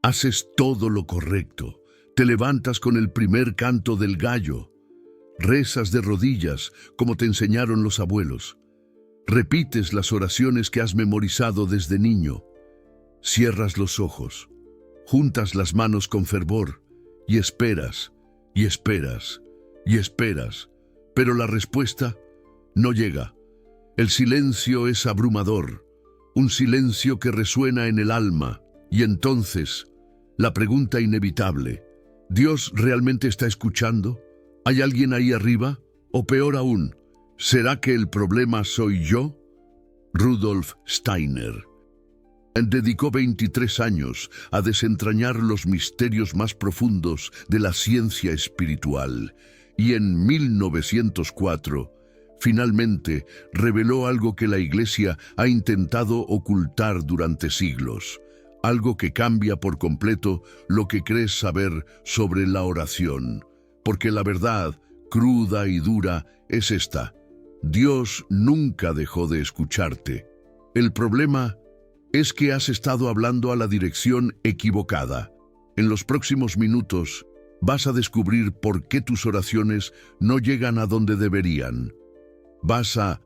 Haces todo lo correcto. Te levantas con el primer canto del gallo. Rezas de rodillas, como te enseñaron los abuelos. Repites las oraciones que has memorizado desde niño. Cierras los ojos, juntas las manos con fervor y esperas, y esperas, y esperas. Pero la respuesta no llega. El silencio es abrumador, un silencio que resuena en el alma. Y entonces, la pregunta inevitable: ¿Dios realmente está escuchando? ¿Hay alguien ahí arriba? O peor aún, ¿será que el problema soy yo? Rudolf Steiner dedicó 23 años a desentrañar los misterios más profundos de la ciencia espiritual y en 1904 finalmente reveló algo que la Iglesia ha intentado ocultar durante siglos, algo que cambia por completo lo que crees saber sobre la oración, porque la verdad, cruda y dura, es esta: Dios nunca dejó de escucharte. El problema es que has estado hablando a la dirección equivocada. En los próximos minutos vas a descubrir por qué tus oraciones no llegan a donde deberían. Vas a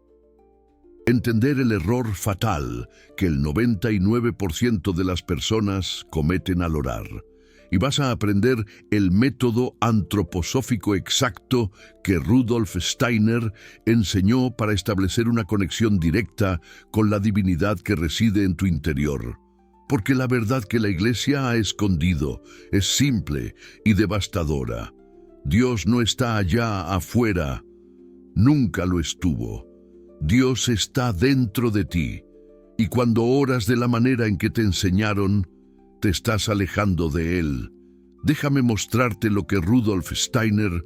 entender el error fatal que el 99% de las personas cometen al orar. Y vas a aprender el método antroposófico exacto que Rudolf Steiner enseñó para establecer una conexión directa con la divinidad que reside en tu interior. Porque la verdad que la Iglesia ha escondido es simple y devastadora. Dios no está allá afuera. Nunca lo estuvo. Dios está dentro de ti. Y cuando oras de la manera en que te enseñaron, te estás alejando de Él. Déjame mostrarte lo que Rudolf Steiner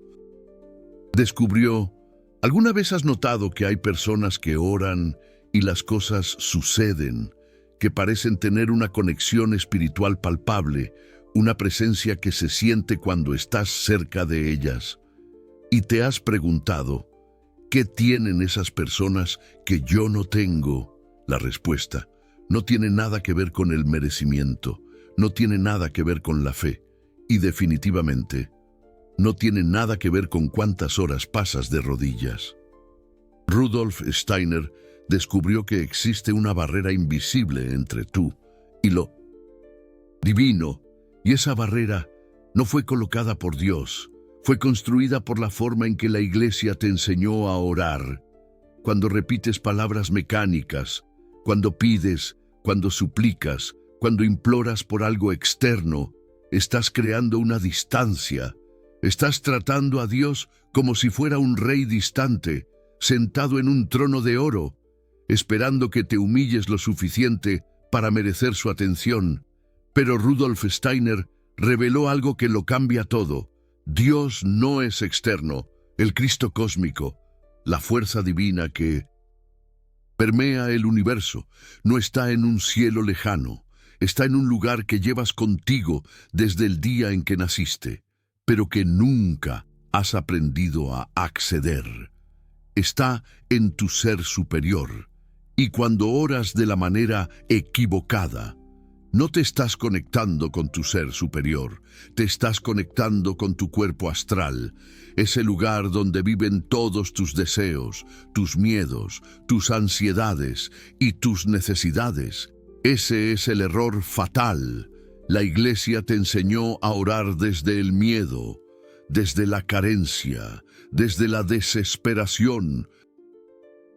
descubrió. ¿Alguna vez has notado que hay personas que oran y las cosas suceden, que parecen tener una conexión espiritual palpable, una presencia que se siente cuando estás cerca de ellas? Y te has preguntado, ¿qué tienen esas personas que yo no tengo? La respuesta no tiene nada que ver con el merecimiento. No tiene nada que ver con la fe y definitivamente no tiene nada que ver con cuántas horas pasas de rodillas. Rudolf Steiner descubrió que existe una barrera invisible entre tú y lo divino, y esa barrera no fue colocada por Dios, fue construida por la forma en que la Iglesia te enseñó a orar. Cuando repites palabras mecánicas, cuando pides, cuando suplicas, cuando imploras por algo externo, estás creando una distancia. Estás tratando a Dios como si fuera un rey distante, sentado en un trono de oro, esperando que te humilles lo suficiente para merecer su atención. Pero Rudolf Steiner reveló algo que lo cambia todo. Dios no es externo. El Cristo cósmico, la fuerza divina que permea el universo, no está en un cielo lejano. Está en un lugar que llevas contigo desde el día en que naciste, pero que nunca has aprendido a acceder. Está en tu ser superior. Y cuando oras de la manera equivocada, no te estás conectando con tu ser superior, te estás conectando con tu cuerpo astral, ese lugar donde viven todos tus deseos, tus miedos, tus ansiedades y tus necesidades. Ese es el error fatal. La Iglesia te enseñó a orar desde el miedo, desde la carencia, desde la desesperación.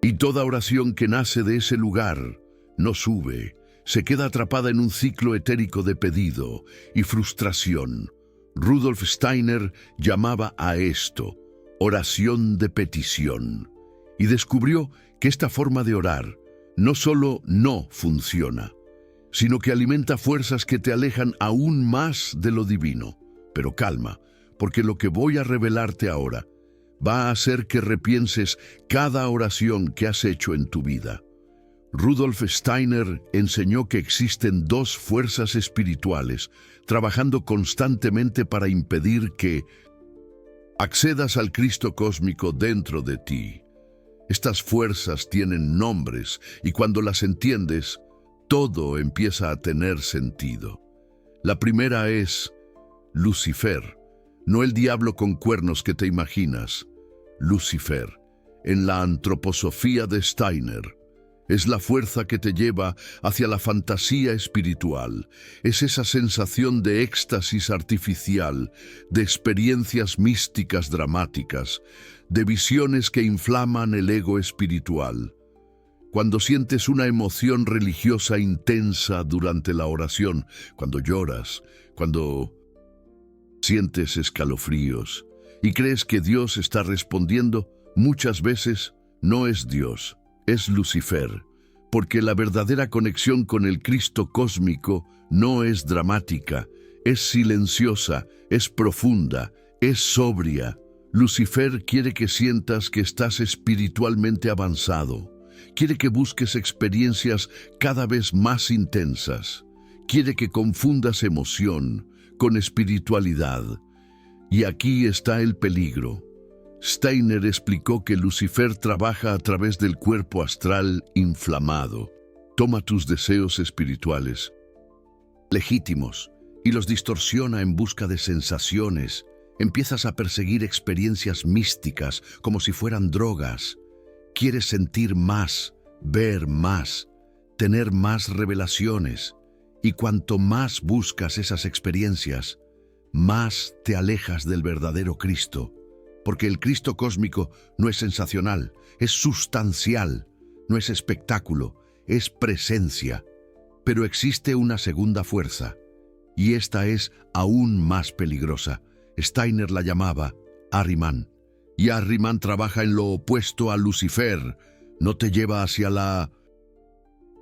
Y toda oración que nace de ese lugar no sube, se queda atrapada en un ciclo etérico de pedido y frustración. Rudolf Steiner llamaba a esto oración de petición. Y descubrió que esta forma de orar no solo no funciona, sino que alimenta fuerzas que te alejan aún más de lo divino. Pero calma, porque lo que voy a revelarte ahora va a hacer que repienses cada oración que has hecho en tu vida. Rudolf Steiner enseñó que existen dos fuerzas espirituales trabajando constantemente para impedir que accedas al Cristo cósmico dentro de ti. Estas fuerzas tienen nombres y cuando las entiendes, todo empieza a tener sentido. La primera es Lucifer, no el diablo con cuernos que te imaginas. Lucifer, en la antroposofía de Steiner, es la fuerza que te lleva hacia la fantasía espiritual. Es esa sensación de éxtasis artificial, de experiencias místicas dramáticas, de visiones que inflaman el ego espiritual. Cuando sientes una emoción religiosa intensa durante la oración, cuando lloras, cuando sientes escalofríos y crees que Dios está respondiendo, muchas veces no es Dios, es Lucifer, porque la verdadera conexión con el Cristo cósmico no es dramática, es silenciosa, es profunda, es sobria. Lucifer quiere que sientas que estás espiritualmente avanzado. Quiere que busques experiencias cada vez más intensas. Quiere que confundas emoción con espiritualidad. Y aquí está el peligro. Steiner explicó que Lucifer trabaja a través del cuerpo astral inflamado. Toma tus deseos espirituales, legítimos, y los distorsiona en busca de sensaciones. Empiezas a perseguir experiencias místicas como si fueran drogas. Quieres sentir más, ver más, tener más revelaciones. Y cuanto más buscas esas experiencias, más te alejas del verdadero Cristo. Porque el Cristo cósmico no es sensacional, es sustancial, no es espectáculo, es presencia. Pero existe una segunda fuerza, y esta es aún más peligrosa. Steiner la llamaba Ahriman. Y Ahriman trabaja en lo opuesto a Lucifer. No te lleva hacia la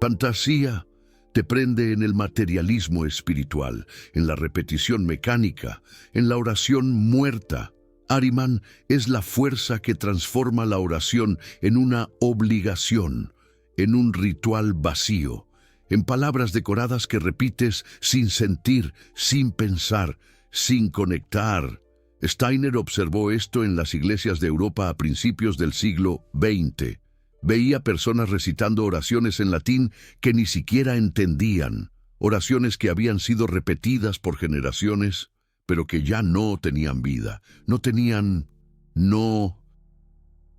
fantasía, te prende en el materialismo espiritual, en la repetición mecánica, en la oración muerta. Ahriman es la fuerza que transforma la oración en una obligación, en un ritual vacío, en palabras decoradas que repites sin sentir, sin pensar, sin conectar. Steiner observó esto en las iglesias de Europa a principios del siglo XX. Veía personas recitando oraciones en latín que ni siquiera entendían, oraciones que habían sido repetidas por generaciones, pero que ya no tenían vida, no tenían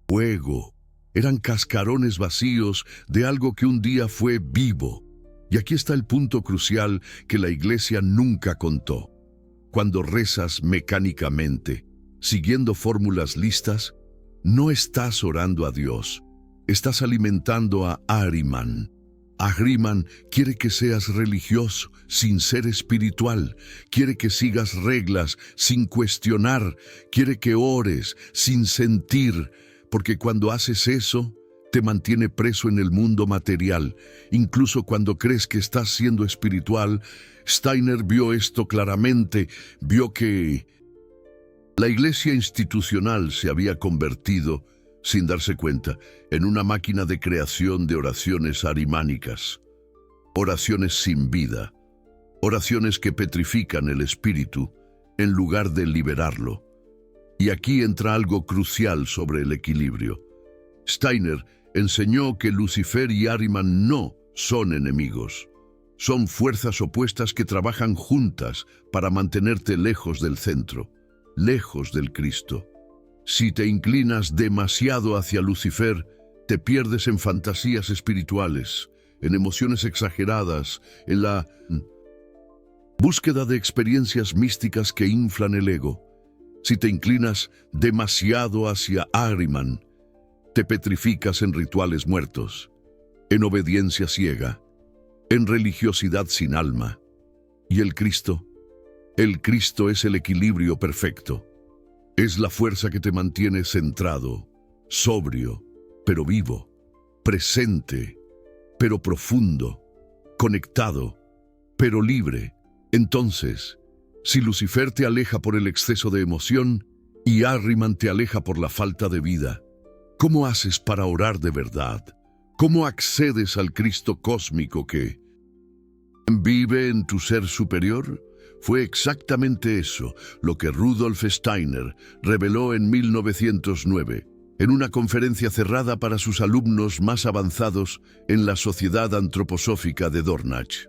fuego. Eran cascarones vacíos de algo que un día fue vivo. Y aquí está el punto crucial que la iglesia nunca contó. Cuando rezas mecánicamente, siguiendo fórmulas listas, no estás orando a Dios, estás alimentando a Ahriman. Ahriman quiere que seas religioso sin ser espiritual, quiere que sigas reglas sin cuestionar, quiere que ores sin sentir, porque cuando haces eso, te mantiene preso en el mundo material, incluso cuando crees que estás siendo espiritual. Steiner vio esto claramente, vio que la iglesia institucional se había convertido, sin darse cuenta, en una máquina de creación de oraciones ahrimánicas, oraciones sin vida, oraciones que petrifican el espíritu en lugar de liberarlo. Y aquí entra algo crucial sobre el equilibrio. Steiner enseñó que Lucifer y Ahriman no son enemigos. Son fuerzas opuestas que trabajan juntas para mantenerte lejos del centro, lejos del Cristo. Si te inclinas demasiado hacia Lucifer, te pierdes en fantasías espirituales, en emociones exageradas, en la búsqueda de experiencias místicas que inflan el ego. Si te inclinas demasiado hacia Ahriman, te petrificas en rituales muertos, en obediencia ciega, en religiosidad sin alma. ¿Y el Cristo? El Cristo es el equilibrio perfecto. Es la fuerza que te mantiene centrado, sobrio, pero vivo, presente, pero profundo, conectado, pero libre. Entonces, si Lucifer te aleja por el exceso de emoción y Ahriman te aleja por la falta de vida, ¿cómo haces para orar de verdad? ¿Cómo accedes al Cristo cósmico que vive en tu ser superior? Fue exactamente eso lo que Rudolf Steiner reveló en 1909, en una conferencia cerrada para sus alumnos más avanzados en la Sociedad Antroposófica de Dornach.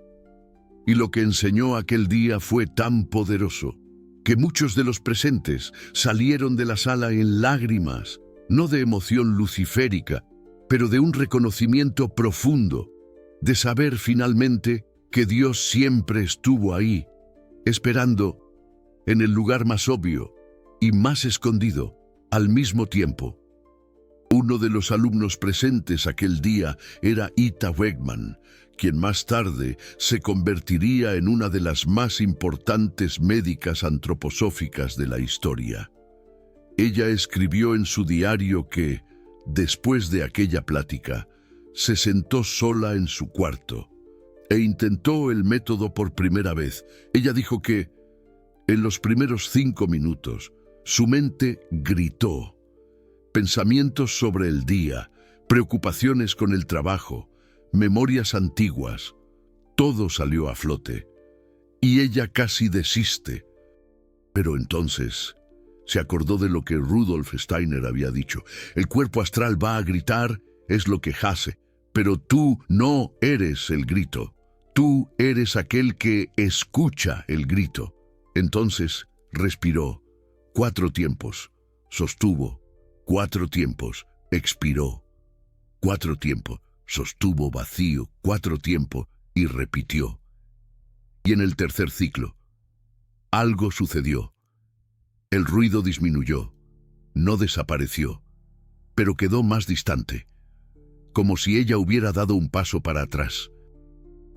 y lo que enseñó aquel día fue tan poderoso que muchos de los presentes salieron de la sala en lágrimas, no de emoción luciférica, pero de un reconocimiento profundo, de saber finalmente que Dios siempre estuvo ahí, esperando en el lugar más obvio y más escondido al mismo tiempo. Uno de los alumnos presentes aquel día era Ita Wegman, quien más tarde se convertiría en una de las más importantes médicas antroposóficas de la historia. Ella escribió en su diario que, después de aquella plática, se sentó sola en su cuarto e intentó el método por primera vez. Ella dijo que, en los primeros 5 minutos, su mente gritó. Pensamientos sobre el día, preocupaciones con el trabajo, memorias antiguas, todo salió a flote. Y ella casi desiste. Pero entonces se acordó de lo que Rudolf Steiner había dicho. El cuerpo astral va a gritar, es lo que hace, pero tú no eres el grito. Tú eres aquel que escucha el grito. Entonces respiró 4 tiempos, sostuvo 4 tiempos, expiró 4 tiempos, sostuvo vacío 4 tiempos y repitió. Y en el tercer ciclo, algo sucedió. El ruido disminuyó, no desapareció, pero quedó más distante, como si ella hubiera dado un paso para atrás.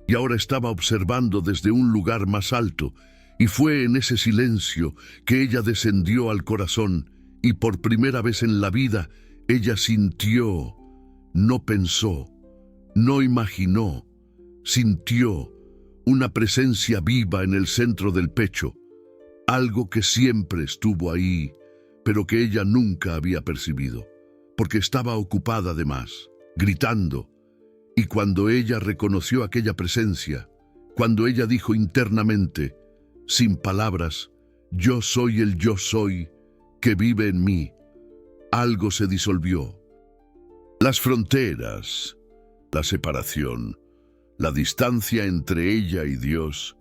Y ahora estaba observando desde un lugar más alto, y fue en ese silencio que ella descendió al corazón, y por primera vez en la vida ella sintió, no pensó, no imaginó, sintió una presencia viva en el centro del pecho, algo que siempre estuvo ahí, pero que ella nunca había percibido, porque estaba ocupada de más, gritando. Y cuando ella reconoció aquella presencia, cuando ella dijo internamente, sin palabras, yo soy el yo soy que vive en mí, algo se disolvió. Las fronteras, la separación, la distancia entre ella y Dios,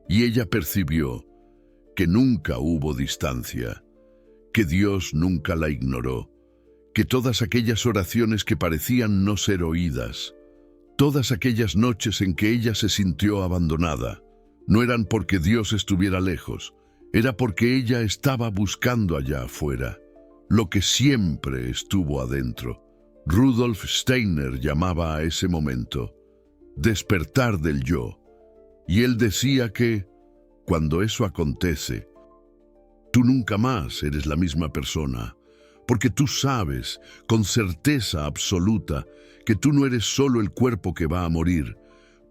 y ella percibió que nunca hubo distancia, que Dios nunca la ignoró, que todas aquellas oraciones que parecían no ser oídas, todas aquellas noches en que ella se sintió abandonada, no eran porque Dios estuviera lejos, era porque ella estaba buscando allá afuera, lo que siempre estuvo adentro. Rudolf Steiner llamaba a ese momento despertar del yo, y él decía que, cuando eso acontece, tú nunca más eres la misma persona, porque tú sabes con certeza absoluta que tú no eres solo el cuerpo que va a morir,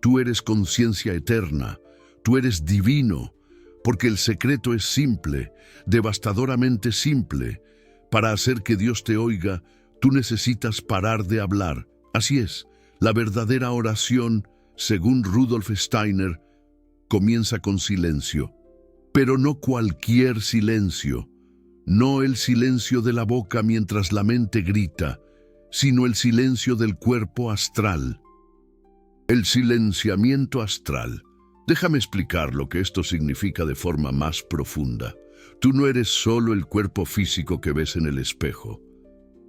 tú eres conciencia eterna, tú eres divino, porque el secreto es simple, devastadoramente simple. Para hacer que Dios te oiga, tú necesitas parar de hablar. Así es, la verdadera oración, según Rudolf Steiner, comienza con silencio, pero no cualquier silencio, no el silencio de la boca mientras la mente grita, sino el silencio del cuerpo astral. El silenciamiento astral. Déjame explicar lo que esto significa de forma más profunda. Tú no eres solo el cuerpo físico que ves en el espejo.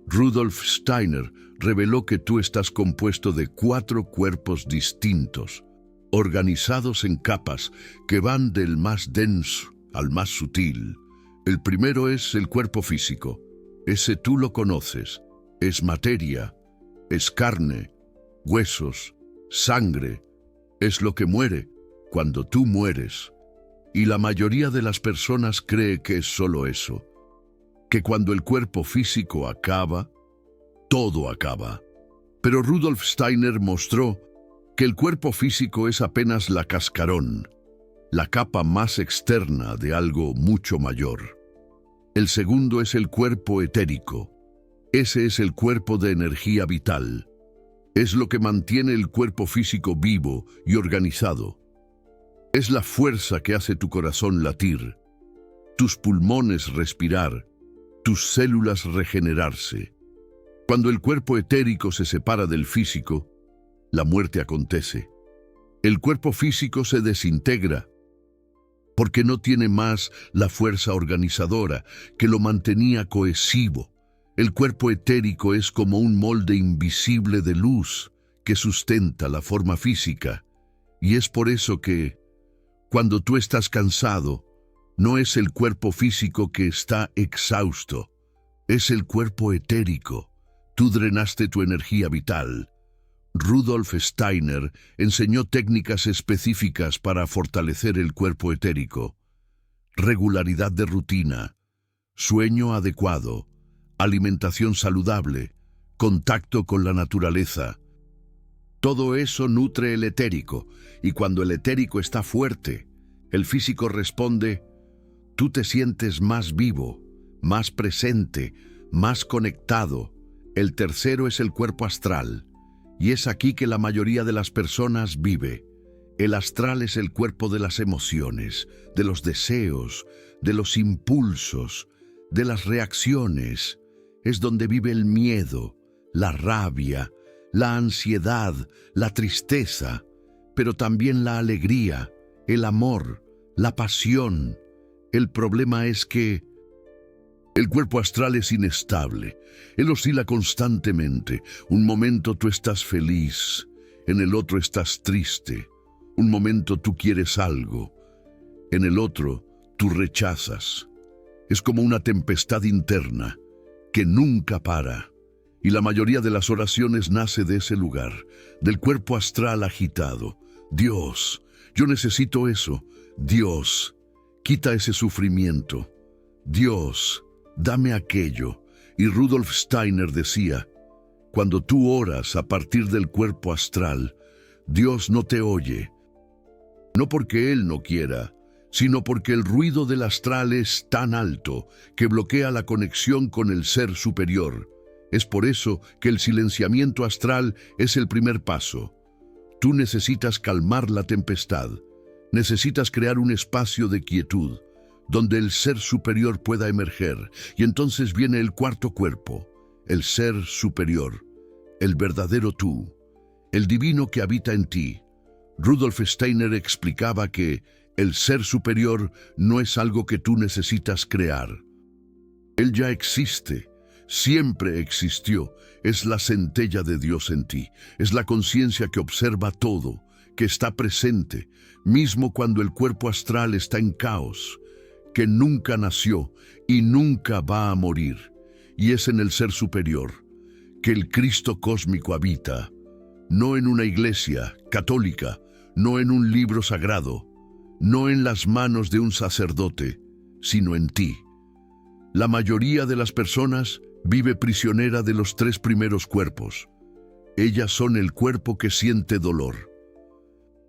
Rudolf Steiner reveló que tú estás compuesto de 4 cuerpos distintos, organizados en capas que van del más denso al más sutil. El primero es el cuerpo físico. Ese tú lo conoces. Es materia, es carne, huesos, sangre. Es lo que muere cuando tú mueres. Y la mayoría de las personas cree que es solo eso, que cuando el cuerpo físico acaba, todo acaba. Pero Rudolf Steiner mostró que el cuerpo físico es apenas la cascarón, la capa más externa de algo mucho mayor. El segundo es el cuerpo etérico. Ese es el cuerpo de energía vital. Es lo que mantiene el cuerpo físico vivo y organizado. Es la fuerza que hace tu corazón latir, tus pulmones respirar, tus células regenerarse. Cuando el cuerpo etérico se separa del físico, la muerte acontece. El cuerpo físico se desintegra porque no tiene más la fuerza organizadora que lo mantenía cohesivo. El cuerpo etérico es como un molde invisible de luz que sustenta la forma física. Y es por eso que, cuando tú estás cansado, no es el cuerpo físico que está exhausto, es el cuerpo etérico. Tú drenaste tu energía vital. Rudolf Steiner enseñó técnicas específicas para fortalecer el cuerpo etérico: regularidad de rutina, sueño adecuado, alimentación saludable, contacto con la naturaleza. Todo eso nutre el etérico, y cuando el etérico está fuerte, el físico responde. Tú te sientes más vivo, más presente, más conectado. El tercero es el cuerpo astral, y es aquí que la mayoría de las personas vive. El astral es el cuerpo de las emociones, de los deseos, de los impulsos, de las reacciones. Es donde vive el miedo, la rabia, la ansiedad, la tristeza, pero también la alegría, el amor, la pasión. El problema es que el cuerpo astral es inestable. Él oscila constantemente. Un momento tú estás feliz, en el otro estás triste. Un momento tú quieres algo, en el otro tú rechazas. Es como una tempestad interna que nunca para. Y la mayoría de las oraciones nace de ese lugar, del cuerpo astral agitado. Dios, yo necesito eso. Dios, quita ese sufrimiento. Dios, dame aquello. Y Rudolf Steiner decía, cuando tú oras a partir del cuerpo astral, Dios no te oye. No porque Él no quiera, sino porque el ruido del astral es tan alto que bloquea la conexión con el ser superior. Es por eso que el silenciamiento astral es el primer paso. Tú necesitas calmar la tempestad. Necesitas crear un espacio de quietud, donde el ser superior pueda emerger. Y entonces viene el cuarto cuerpo, el ser superior, el verdadero tú, el divino que habita en ti. Rudolf Steiner explicaba que el ser superior no es algo que tú necesitas crear. Él ya existe, siempre existió. Es la centella de Dios en ti, es la conciencia que observa todo, que está presente, mismo cuando el cuerpo astral está en caos, que nunca nació y nunca va a morir. Y es en el ser superior que el Cristo cósmico habita, no en una iglesia católica, no en un libro sagrado, no en las manos de un sacerdote, sino en ti. La mayoría de las personas vive prisionera de los tres primeros cuerpos. Ellas son el cuerpo que siente dolor.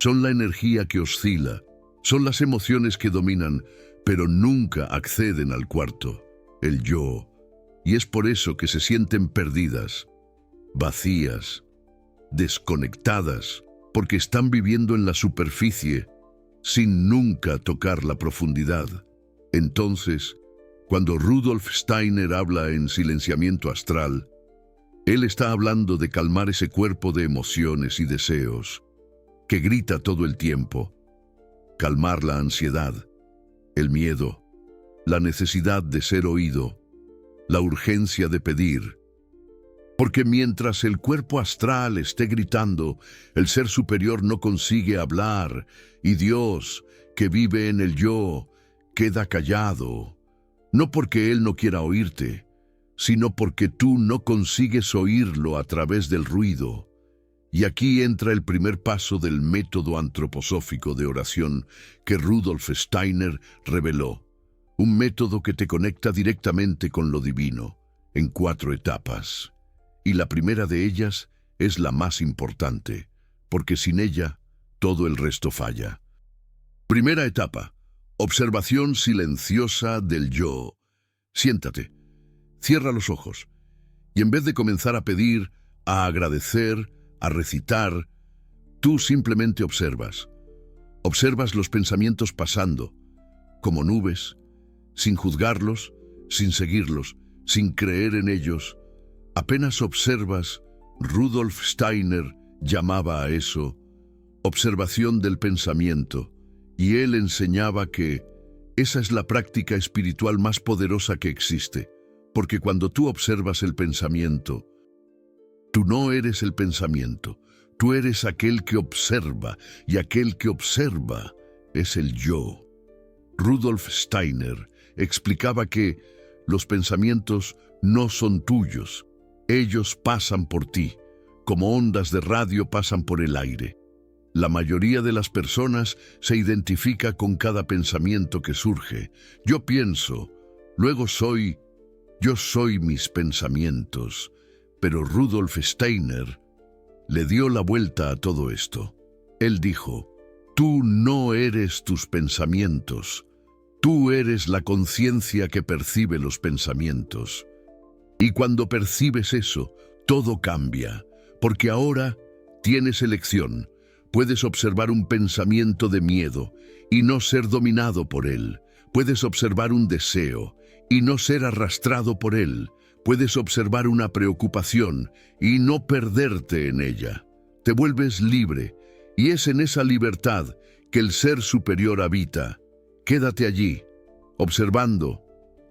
Son la energía que oscila, son las emociones que dominan, pero nunca acceden al cuarto, el yo. Y es por eso que se sienten perdidas, vacías, desconectadas, porque están viviendo en la superficie, sin nunca tocar la profundidad. Entonces, cuando Rudolf Steiner habla en silenciamiento astral, él está hablando de calmar ese cuerpo de emociones y deseos que grita todo el tiempo, calmar la ansiedad, el miedo, la necesidad de ser oído, la urgencia de pedir. Porque mientras el cuerpo astral esté gritando, el ser superior no consigue hablar, y Dios, que vive en el yo, queda callado. No porque Él no quiera oírte, sino porque tú no consigues oírlo a través del ruido. Y aquí entra el primer paso del método antroposófico de oración que Rudolf Steiner reveló. Un método que te conecta directamente con lo divino, en 4 etapas. Y la primera de ellas es la más importante, porque sin ella, todo el resto falla. Primera etapa: observación silenciosa del yo. Siéntate, cierra los ojos, y en vez de comenzar a pedir, a agradecer, a recitar, tú simplemente observas. Observas los pensamientos pasando, como nubes, sin juzgarlos, sin seguirlos, sin creer en ellos. Apenas observas. Rudolf Steiner llamaba a eso observación del pensamiento, y él enseñaba que esa es la práctica espiritual más poderosa que existe, porque cuando tú observas el pensamiento, tú no eres el pensamiento, tú eres aquel que observa, y aquel que observa es el yo. Rudolf Steiner explicaba que los pensamientos no son tuyos, ellos pasan por ti, como ondas de radio pasan por el aire. La mayoría de las personas se identifica con cada pensamiento que surge. Yo pienso, luego soy, yo soy mis pensamientos. Pero Rudolf Steiner le dio la vuelta a todo esto. Él dijo, tú no eres tus pensamientos, tú eres la conciencia que percibe los pensamientos. Y cuando percibes eso, todo cambia, porque ahora tienes elección. Puedes observar un pensamiento de miedo y no ser dominado por él. Puedes observar un deseo y no ser arrastrado por él. Puedes observar una preocupación y no perderte en ella. Te vuelves libre y es en esa libertad que el ser superior habita. Quédate allí, observando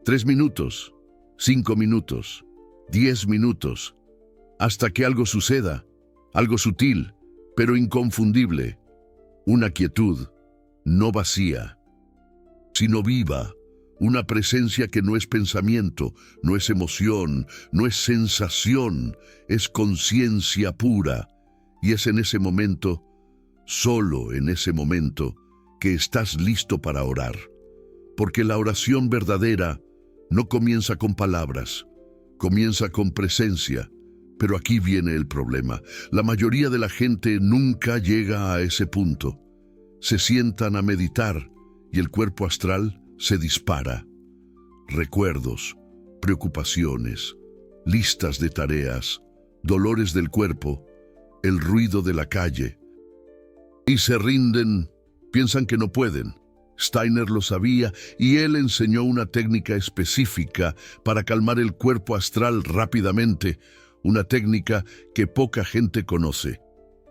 3 minutos, 5 minutos, 10 minutos, hasta que algo suceda, algo sutil, pero inconfundible, una quietud, no vacía, sino viva, una presencia que no es pensamiento, no es emoción, no es sensación, es conciencia pura, y es en ese momento, solo en ese momento, que estás listo para orar, porque la oración verdadera no comienza con palabras, comienza con presencia. Pero aquí viene el problema. La mayoría de la gente nunca llega a ese punto. Se sientan a meditar y el cuerpo astral se dispara. Recuerdos, preocupaciones, listas de tareas, dolores del cuerpo, el ruido de la calle. Y se rinden, piensan que no pueden. Steiner lo sabía y él enseñó una técnica específica para calmar el cuerpo astral rápidamente, una técnica que poca gente conoce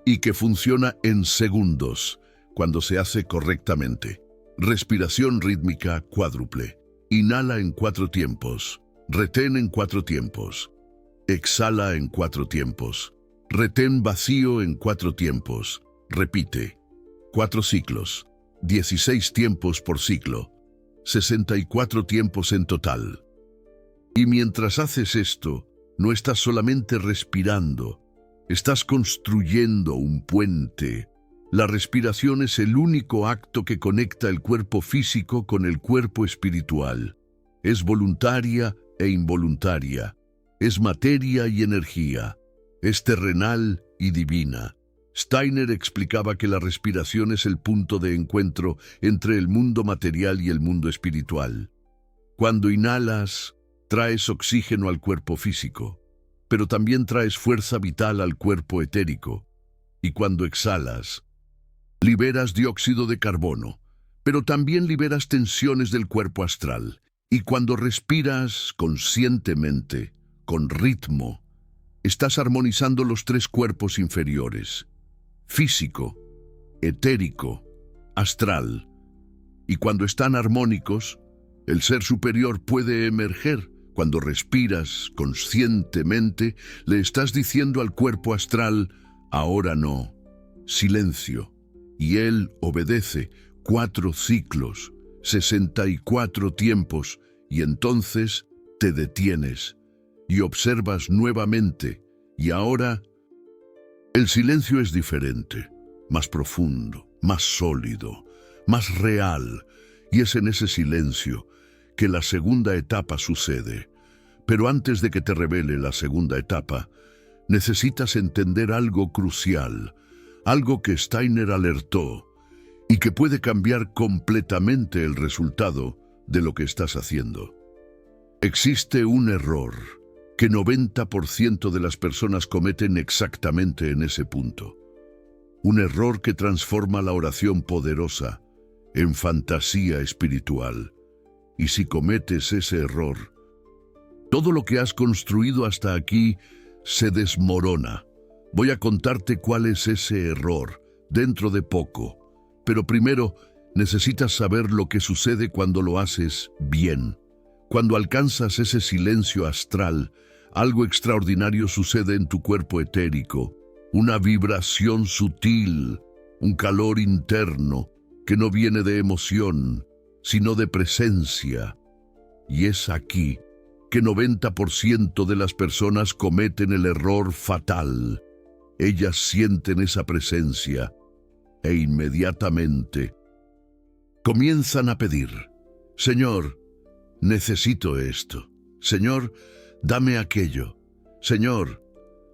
y que funciona en segundos cuando se hace correctamente. Respiración rítmica cuádruple. Inhala en 4 tiempos. Retén en 4 tiempos. Exhala en 4 tiempos. Retén vacío en 4 tiempos. Repite. 4 ciclos. 16 tiempos por ciclo. 64 tiempos en total. Y mientras haces esto, no estás solamente respirando, estás construyendo un puente. La respiración es el único acto que conecta el cuerpo físico con el cuerpo espiritual. Es voluntaria e involuntaria. Es materia y energía. Es terrenal y divina. Steiner explicaba que la respiración es el punto de encuentro entre el mundo material y el mundo espiritual. Cuando inhalas, traes oxígeno al cuerpo físico, pero también traes fuerza vital al cuerpo etérico. Y cuando exhalas, liberas dióxido de carbono, pero también liberas tensiones del cuerpo astral. Y cuando respiras conscientemente, con ritmo, estás armonizando los 3 cuerpos inferiores: físico, etérico, astral. Y cuando están armónicos, el ser superior puede emerger. Cuando respiras conscientemente, le estás diciendo al cuerpo astral, ahora no, silencio. Y él obedece. 4 ciclos, 64 tiempos, y entonces te detienes y observas nuevamente. Y ahora el silencio es diferente, más profundo, más sólido, más real, y es en ese silencio que la segunda etapa sucede. Pero antes de que te revele la segunda etapa, necesitas entender algo crucial, algo que Steiner alertó y que puede cambiar completamente el resultado de lo que estás haciendo. Existe un error que 90% de las personas cometen exactamente en ese punto. Un error que transforma la oración poderosa en fantasía espiritual. Y si cometes ese error, todo lo que has construido hasta aquí se desmorona. Voy a contarte cuál es ese error dentro de poco. Pero primero necesitas saber lo que sucede cuando lo haces bien. Cuando alcanzas ese silencio astral, algo extraordinario sucede en tu cuerpo etérico. Una vibración sutil, un calor interno que no viene de emoción, sino de presencia. Y es aquí que 90% de las personas cometen el error fatal. Ellas sienten esa presencia e inmediatamente comienzan a pedir: Señor, necesito esto. Señor, dame aquello. Señor,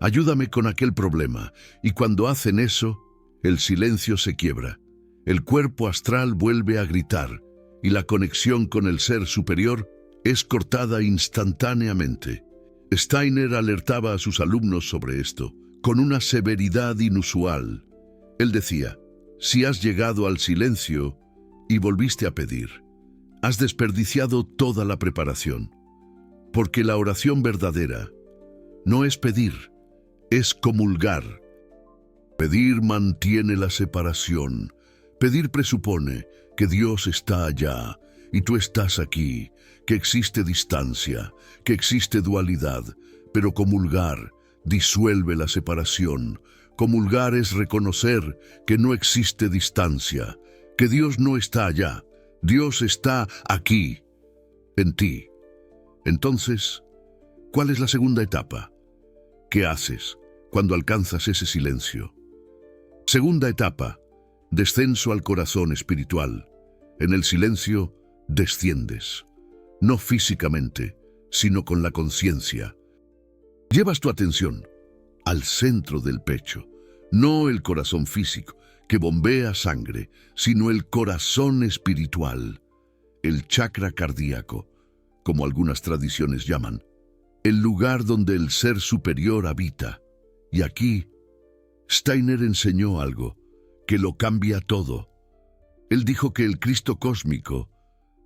ayúdame con aquel problema. Y cuando hacen eso, el silencio se quiebra. El cuerpo astral vuelve a gritar y la conexión con el ser superior es cortada instantáneamente. Steiner alertaba a sus alumnos sobre esto con una severidad inusual. Él decía: si has llegado al silencio y volviste a pedir, has desperdiciado toda la preparación. Porque la oración verdadera no es pedir, es comulgar. Pedir mantiene la separación. Pedir presupone que Dios está allá y tú estás aquí, que existe distancia, que existe dualidad, pero comulgar disuelve la separación. Comulgar es reconocer que no existe distancia, que Dios no está allá, Dios está aquí, en ti. Entonces, ¿cuál es la segunda etapa? ¿Qué haces cuando alcanzas ese silencio? Segunda etapa, descenso al corazón espiritual. En el silencio desciendes, no físicamente, sino con la conciencia. Llevas tu atención al centro del pecho, no el corazón físico que bombea sangre, sino el corazón espiritual, el chakra cardíaco, como algunas tradiciones llaman, el lugar donde el ser superior habita. Y aquí, Steiner enseñó algo que lo cambia todo. Él dijo que el Cristo cósmico,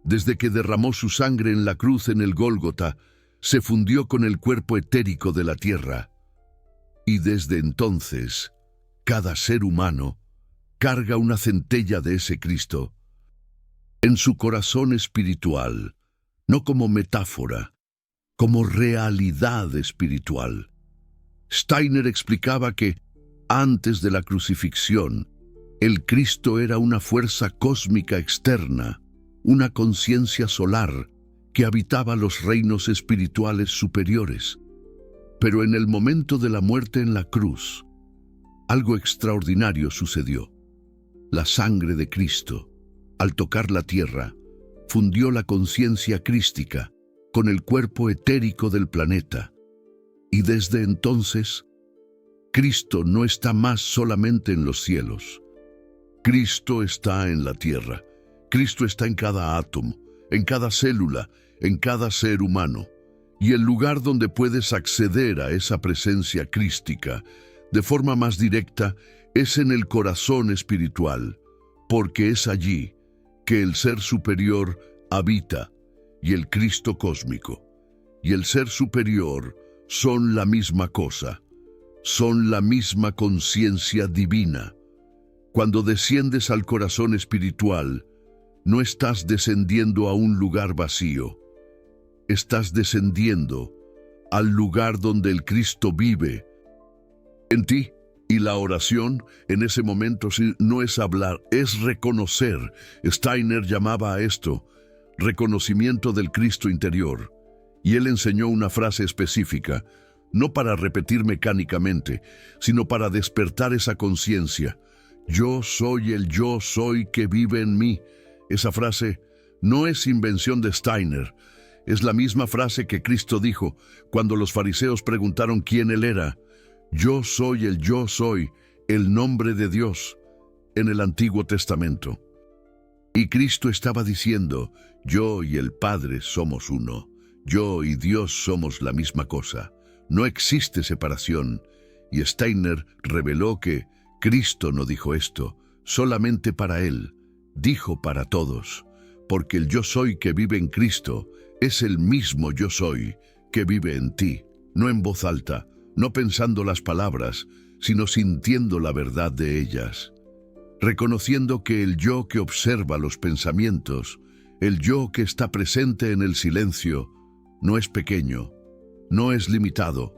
desde que derramó su sangre en la cruz en el Gólgota, se fundió con el cuerpo etérico de la tierra. Y desde entonces, cada ser humano carga una centella de ese Cristo en su corazón espiritual, no como metáfora, como realidad espiritual. Steiner explicaba que, antes de la crucifixión, el Cristo era una fuerza cósmica externa, una conciencia solar que habitaba los reinos espirituales superiores. Pero en el momento de la muerte en la cruz, algo extraordinario sucedió. La sangre de Cristo, al tocar la tierra, fundió la conciencia crística con el cuerpo etérico del planeta. Y desde entonces, Cristo no está más solamente en los cielos. Cristo está en la tierra. Cristo está en cada átomo, en cada célula, en cada ser humano. Y el lugar donde puedes acceder a esa presencia crística de forma más directa es en el corazón espiritual, porque es allí que el ser superior habita y el Cristo cósmico y el ser superior son la misma cosa, son la misma conciencia divina. Cuando desciendes al corazón espiritual, no estás descendiendo a un lugar vacío, estás descendiendo al lugar donde el Cristo vive en ti. Y la oración en ese momento no es hablar, es reconocer. Steiner llamaba a esto reconocimiento del Cristo interior. Y él enseñó una frase específica, no para repetir mecánicamente, sino para despertar esa conciencia. Yo soy el yo soy que vive en mí. Esa frase no es invención de Steiner. Es la misma frase que Cristo dijo cuando los fariseos preguntaron quién él era. Yo soy el nombre de Dios, en el Antiguo Testamento. Y Cristo estaba diciendo, yo y el Padre somos uno, yo y Dios somos la misma cosa, no existe separación. Y Steiner reveló que Cristo no dijo esto solamente para él, dijo para todos, porque el yo soy que vive en Cristo es el mismo yo soy que vive en ti, no en voz alta, no pensando las palabras, sino sintiendo la verdad de ellas. reconociendo que el yo que observa los pensamientos, el yo que está presente en el silencio, no es pequeño, no es limitado,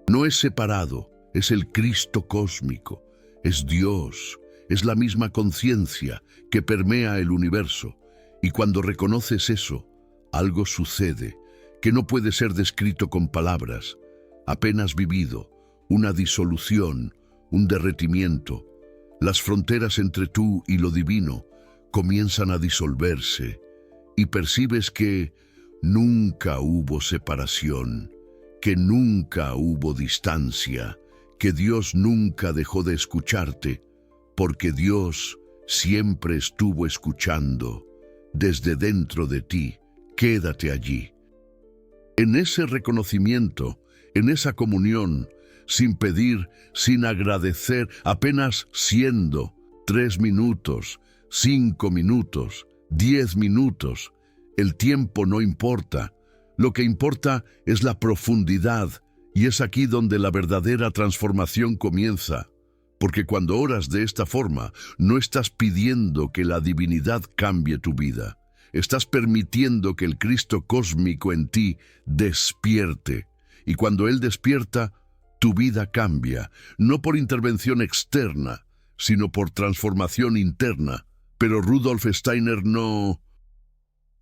no es separado, es el Cristo cósmico, es Dios, es la misma conciencia que permea el universo. Y cuando reconoces eso, algo sucede que no puede ser descrito con palabras, apenas vivido, una disolución, un derretimiento. Las fronteras entre tú y lo divino comienzan a disolverse y percibes que nunca hubo separación, que nunca hubo distancia, que Dios nunca dejó de escucharte, porque Dios siempre estuvo escuchando desde dentro de ti. Quédate allí. En ese reconocimiento, en esa comunión, sin pedir, sin agradecer, apenas siendo 3 minutos, 5 minutos, 10 minutos. El tiempo no importa. Lo que importa es la profundidad, y es aquí donde la verdadera transformación comienza. Porque cuando oras de esta forma, no estás pidiendo que la divinidad cambie tu vida. Estás permitiendo que el Cristo cósmico en ti despierte. Y cuando Él despierta, tu vida cambia, no por intervención externa, sino por transformación interna. Pero Rudolf Steiner no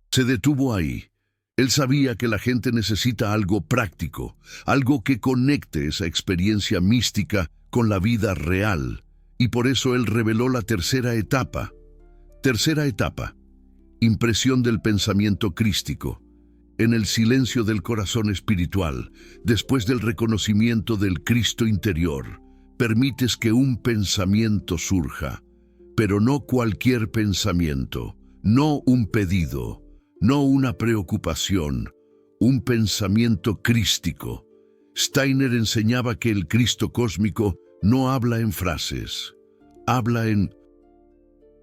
se detuvo ahí. Él sabía que la gente necesita algo práctico, algo que conecte esa experiencia mística con la vida real. Y por eso él reveló la tercera etapa. Tercera etapa. Impresión del pensamiento crístico. En el silencio del corazón espiritual, después del reconocimiento del Cristo interior, permites que un pensamiento surja, pero no cualquier pensamiento, no un pedido, no una preocupación, un pensamiento crístico. Steiner enseñaba que el Cristo cósmico no habla en frases, habla en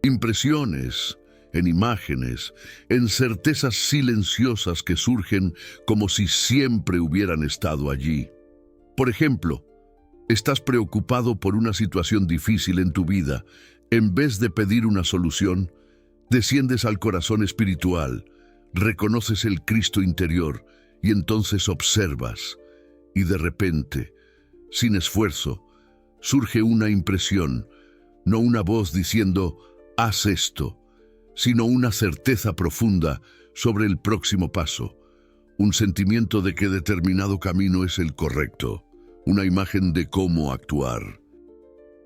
impresiones, en imágenes, en certezas silenciosas que surgen como si siempre hubieran estado allí. Por ejemplo, estás preocupado por una situación difícil en tu vida. En vez de pedir una solución, desciendes al corazón espiritual, reconoces el Cristo interior y entonces observas. Y de repente, sin esfuerzo, surge una impresión, no una voz diciendo, haz esto, sino una certeza profunda sobre el próximo paso, un sentimiento de que determinado camino es el correcto, una imagen de cómo actuar.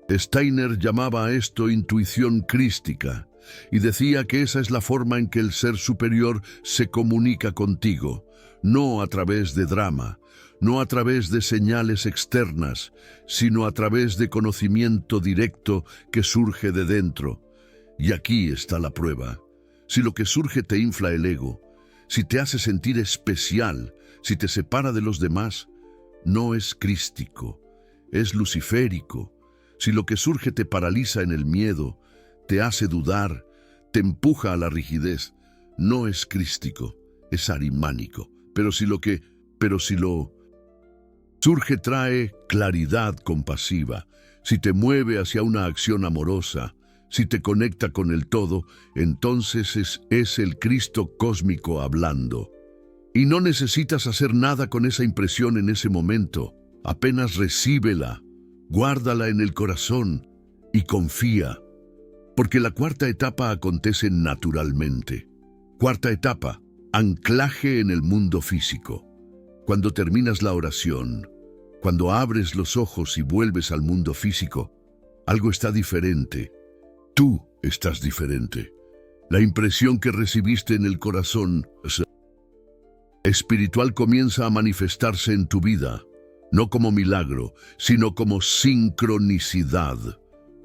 Steiner llamaba a esto intuición crística y decía que esa es la forma en que el ser superior se comunica contigo, no a través de drama, no a través de señales externas, sino a través de conocimiento directo que surge de dentro. Y aquí está la prueba. Si lo que surge te infla el ego, si te hace sentir especial, si te separa de los demás, no es crístico, es luciférico. Si lo que surge te paraliza en el miedo, te hace dudar, te empuja a la rigidez, no es crístico, es arimánico. Pero si lo surge trae claridad compasiva, si te mueve hacia una acción amorosa, si te conecta con el todo, entonces es el Cristo cósmico hablando. Y no necesitas hacer nada con esa impresión en ese momento. Apenas recíbela, guárdala en el corazón y confía. Porque la cuarta etapa acontece naturalmente. Cuarta etapa, anclaje en el mundo físico. Cuando terminas la oración, cuando abres los ojos y vuelves al mundo físico, algo está diferente. Tú estás diferente. La impresión que recibiste en el corazón espiritual comienza a manifestarse en tu vida, no como milagro, sino como sincronicidad,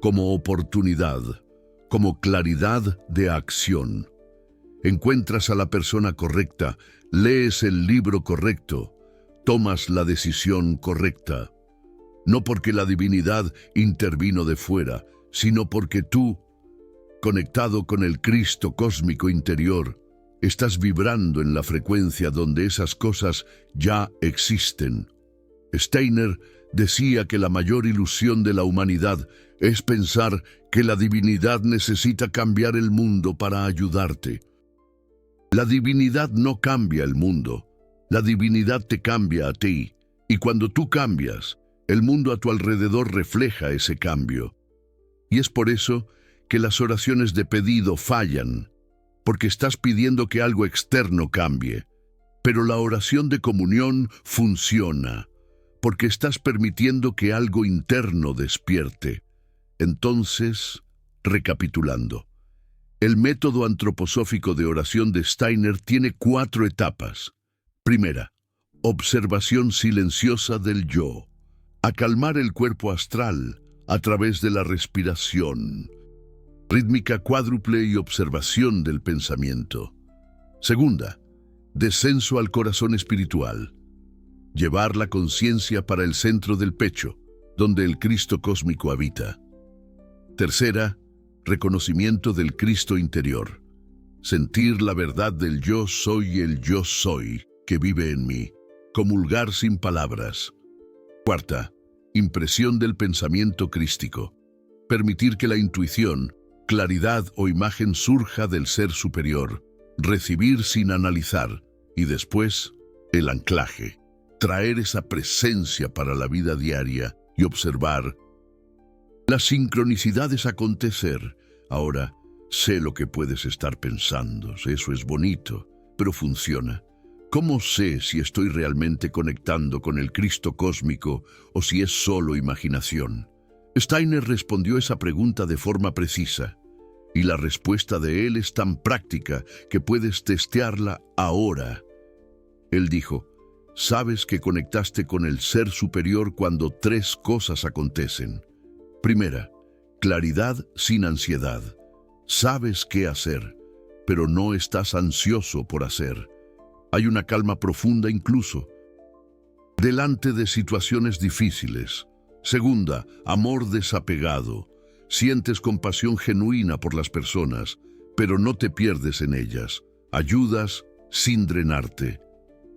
como oportunidad, como claridad de acción. Encuentras a la persona correcta, lees el libro correcto, tomas la decisión correcta. No porque la divinidad intervino de fuera, sino porque tú, conectado con el Cristo cósmico interior, estás vibrando en la frecuencia donde esas cosas ya existen. Steiner decía que la mayor ilusión de la humanidad Es pensar que la divinidad necesita cambiar el mundo para ayudarte. La divinidad no cambia el mundo. La divinidad te cambia a ti. Y cuando tú cambias, el mundo a tu alrededor refleja ese cambio. Y es por eso que las oraciones de pedido fallan, porque estás pidiendo que algo externo cambie. Pero la oración de comunión funciona, porque estás permitiendo que algo interno despierte. Entonces, recapitulando, el método antroposófico de oración de Steiner tiene 4 etapas. Primera, observación silenciosa del yo. Acalmar el cuerpo astral a través de la respiración. Rítmica cuádruple y observación del pensamiento. Segunda, descenso al corazón espiritual. Llevar la conciencia para el centro del pecho, donde el Cristo cósmico habita. Tercera, reconocimiento del Cristo interior. Sentir la verdad del yo soy el yo soy que vive en mí. Comulgar sin palabras. Cuarta, impresión del pensamiento crístico. Permitir que la intuición, claridad o imagen surja del ser superior. Recibir sin analizar. Y después, el anclaje. Traer esa presencia para la vida diaria y observar las sincronicidades acontecer. Ahora, sé lo que puedes estar pensando. Eso es bonito, pero funciona. ¿Cómo sé si estoy realmente conectando con el Cristo cósmico o si es solo imaginación? Steiner respondió esa pregunta de forma precisa, y la respuesta de él es tan práctica que puedes testearla ahora. Él dijo, sabes que conectaste con el ser superior cuando 3 cosas acontecen. Primera, claridad sin ansiedad. Sabes qué hacer, pero no estás ansioso por hacer. Hay una calma profunda incluso delante de situaciones difíciles. Segunda, amor desapegado. Sientes compasión genuina por las personas, pero no te pierdes en ellas. Ayudas sin drenarte.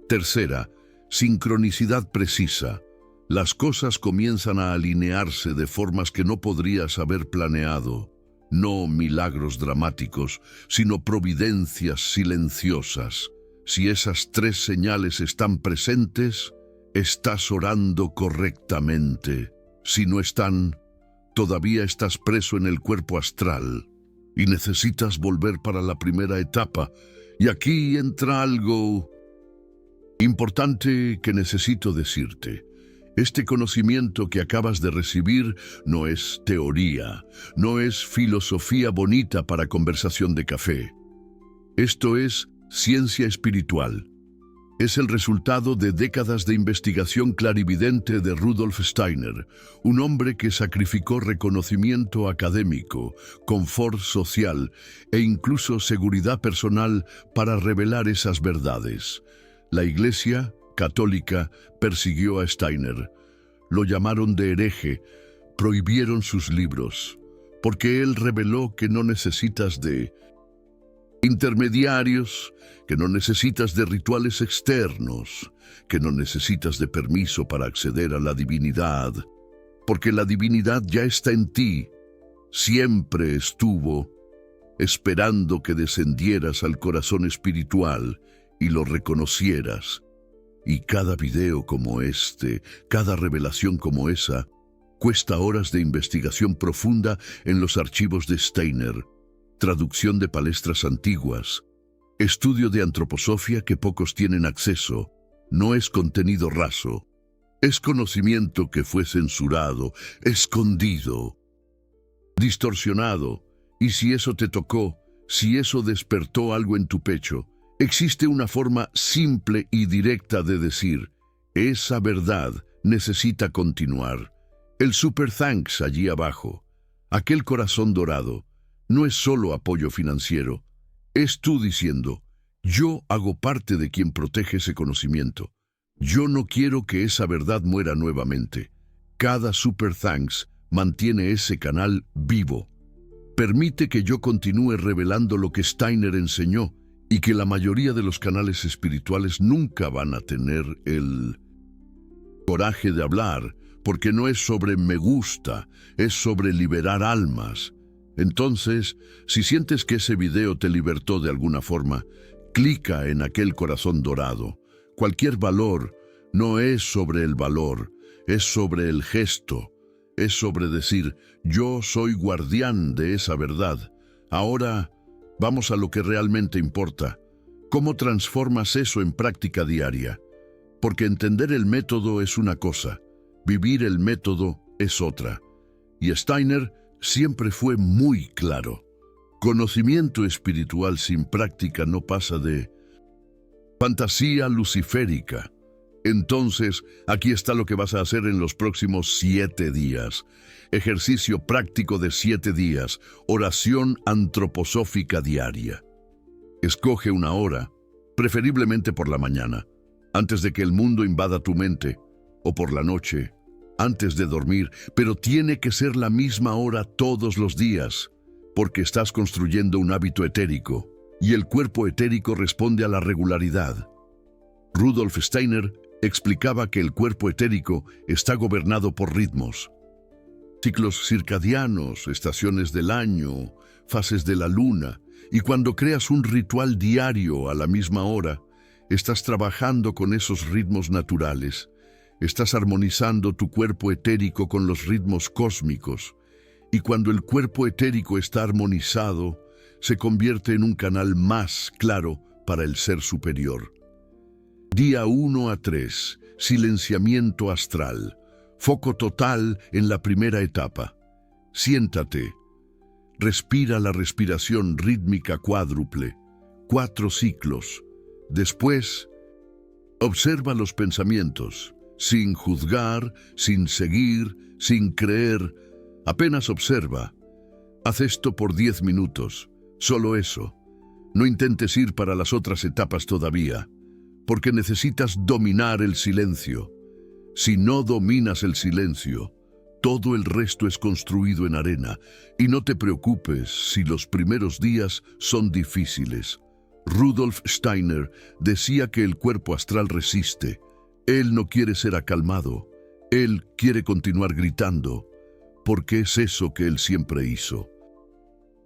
Tercera, sincronicidad precisa. Las cosas comienzan a alinearse de formas que no podrías haber planeado. No milagros dramáticos, sino providencias silenciosas. Si esas 3 señales están presentes, estás orando correctamente. Si no están, todavía estás preso en el cuerpo astral y necesitas volver para la primera etapa. Y aquí entra algo importante que necesito decirte. Este conocimiento que acabas de recibir no es teoría, no es filosofía bonita para conversación de café. Esto es ciencia espiritual. Es el resultado de décadas de investigación clarividente de Rudolf Steiner, un hombre que sacrificó reconocimiento académico, confort social e incluso seguridad personal para revelar esas verdades. La Iglesia católica persiguió a Steiner. Lo llamaron de hereje, prohibieron sus libros, porque él reveló que no necesitas de intermediarios, que no necesitas de rituales externos, que no necesitas de permiso para acceder a la divinidad, porque la divinidad ya está en ti, siempre estuvo, esperando que descendieras al corazón espiritual y lo reconocieras. Y cada video como este, cada revelación como esa, cuesta horas de investigación profunda en los archivos de Steiner, traducción de palestras antiguas, estudio de antroposofía que pocos tienen acceso. No es contenido raso, es conocimiento que fue censurado, escondido, distorsionado. Y si eso te tocó, si eso despertó algo en tu pecho, existe una forma simple y directa de decir, esa verdad necesita continuar. El super thanks allí abajo, aquel corazón dorado, no es solo apoyo financiero, es tú diciendo, yo hago parte de quien protege ese conocimiento. Yo no quiero que esa verdad muera nuevamente. Cada super thanks mantiene ese canal vivo. Permite que yo continúe revelando lo que Steiner enseñó y que la mayoría de los canales espirituales nunca van a tener el coraje de hablar, porque no es sobre me gusta, es sobre liberar almas. Entonces, si sientes que ese video te libertó de alguna forma, clica en aquel corazón dorado. Cualquier valor no es sobre el valor, es sobre el gesto, es sobre decir, yo soy guardián de esa verdad. Ahora, vamos a lo que realmente importa. ¿Cómo transformas eso en práctica diaria? Porque entender el método es una cosa, vivir el método es otra. Y Steiner siempre fue muy claro. Conocimiento espiritual sin práctica no pasa de fantasía luciférica. Entonces, aquí está lo que vas a hacer en los próximos 7 días. Ejercicio práctico de 7 días. Oración antroposófica diaria. Escoge una hora, preferiblemente por la mañana, antes de que el mundo invada tu mente, o por la noche, antes de dormir, pero tiene que ser la misma hora todos los días, porque estás construyendo un hábito etérico, y el cuerpo etérico responde a la regularidad. Rudolf Steiner explicaba que el cuerpo etérico está gobernado por ritmos, ciclos circadianos, estaciones del año, fases de la luna, y cuando creas un ritual diario a la misma hora, estás trabajando con esos ritmos naturales, estás armonizando tu cuerpo etérico con los ritmos cósmicos, y cuando el cuerpo etérico está armonizado, se convierte en un canal más claro para el ser superior. Día 1 a 3, silenciamiento astral, foco total en la primera etapa. Siéntate. Respira la respiración rítmica cuádruple, 4 ciclos. Después, observa los pensamientos, sin juzgar, sin seguir, sin creer. Apenas observa. Haz esto por 10 minutos, solo eso. No intentes ir para las otras etapas todavía, porque necesitas dominar el silencio. Si no dominas el silencio, todo el resto es construido en arena, y no te preocupes si los primeros días son difíciles. Rudolf Steiner decía que el cuerpo astral resiste. Él no quiere ser acalmado, él quiere continuar gritando, porque es eso que él siempre hizo.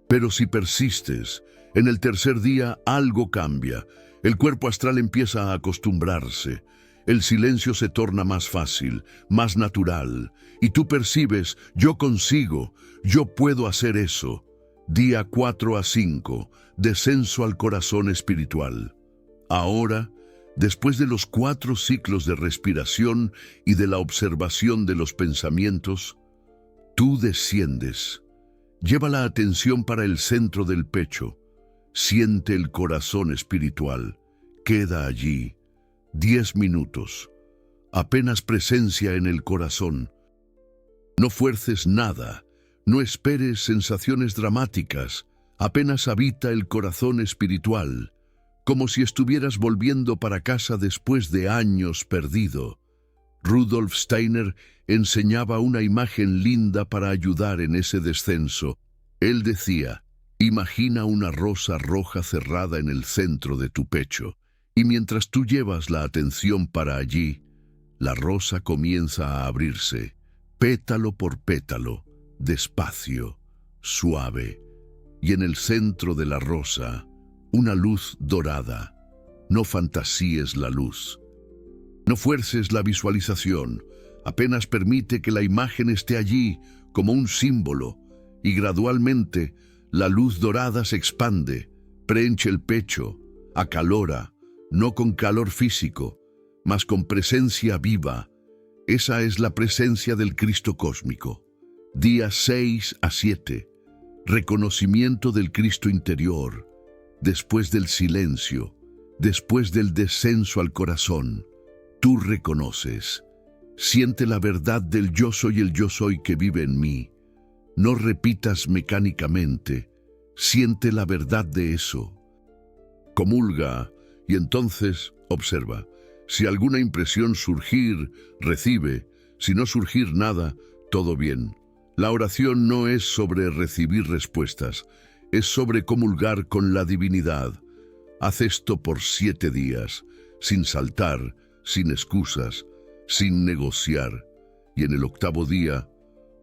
Pero si persistes, en el tercer día algo cambia. El cuerpo astral empieza a acostumbrarse. El silencio se torna más fácil, más natural, y tú percibes, yo consigo, yo puedo hacer eso. Día 4 a 5, descenso al corazón espiritual. Ahora, después de los 4 ciclos de respiración y de la observación de los pensamientos, tú desciendes. Lleva la atención para el centro del pecho. Siente el corazón espiritual. Queda allí. 10 minutos. Apenas presencia en el corazón. No fuerces nada. No esperes sensaciones dramáticas. Apenas habita el corazón espiritual, como si estuvieras volviendo para casa después de años perdido. Rudolf Steiner enseñaba una imagen linda para ayudar en ese descenso. Él decía, imagina una rosa roja cerrada en el centro de tu pecho. Y mientras tú llevas la atención para allí, la rosa comienza a abrirse, pétalo por pétalo, despacio, suave. Y en el centro de la rosa, una luz dorada. No fantasíes la luz. No fuerces la visualización. Apenas permite que la imagen esté allí como un símbolo. Y gradualmente, la luz dorada se expande, preenche el pecho, acalora. No con calor físico, mas con presencia viva. Esa es la presencia del Cristo cósmico. Día 6 a 7. Reconocimiento del Cristo interior. Después del silencio, después del descenso al corazón, tú reconoces. Siente la verdad del yo soy el yo soy que vive en mí. No repitas mecánicamente. Siente la verdad de eso. Comulga. Y entonces, observa, si alguna impresión surgir, recibe, si no surgir nada, todo bien. La oración no es sobre recibir respuestas, es sobre comulgar con la divinidad. Haz esto por 7 días, sin saltar, sin excusas, sin negociar. y en el octavo día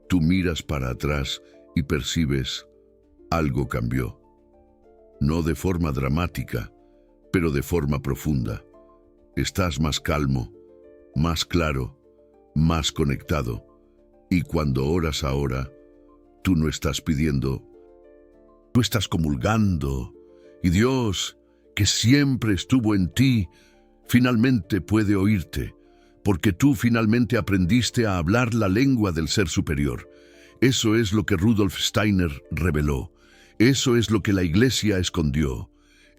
tú miras para atrás y percibes algo cambió. No de forma dramática, pero de forma profunda. Estás más calmo, más claro, más conectado. Y cuando oras ahora, tú no estás pidiendo, tú estás comulgando. Y Dios, que siempre estuvo en ti, finalmente puede oírte, porque tú finalmente aprendiste a hablar la lengua del ser superior. Eso es lo que Rudolf Steiner reveló. Eso es lo que la Iglesia escondió.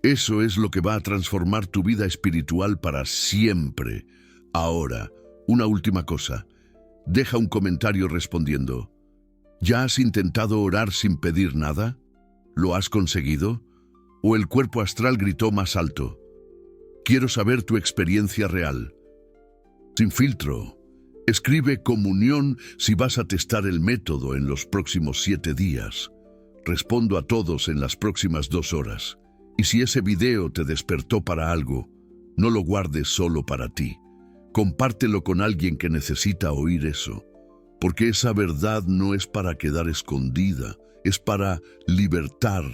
Eso es lo que va a transformar tu vida espiritual para siempre. Ahora, una última cosa. Deja un comentario respondiendo. ¿Ya has intentado orar sin pedir nada? ¿Lo has conseguido? ¿O el cuerpo astral gritó más alto? Quiero saber tu experiencia real. Sin filtro. Escribe comunión si vas a testar el método en los próximos 7 días. Respondo a todos en las próximas 2 horas. Y si ese video te despertó para algo, no lo guardes solo para ti. Compártelo con alguien que necesita oír eso. Porque esa verdad no es para quedar escondida, es para libertar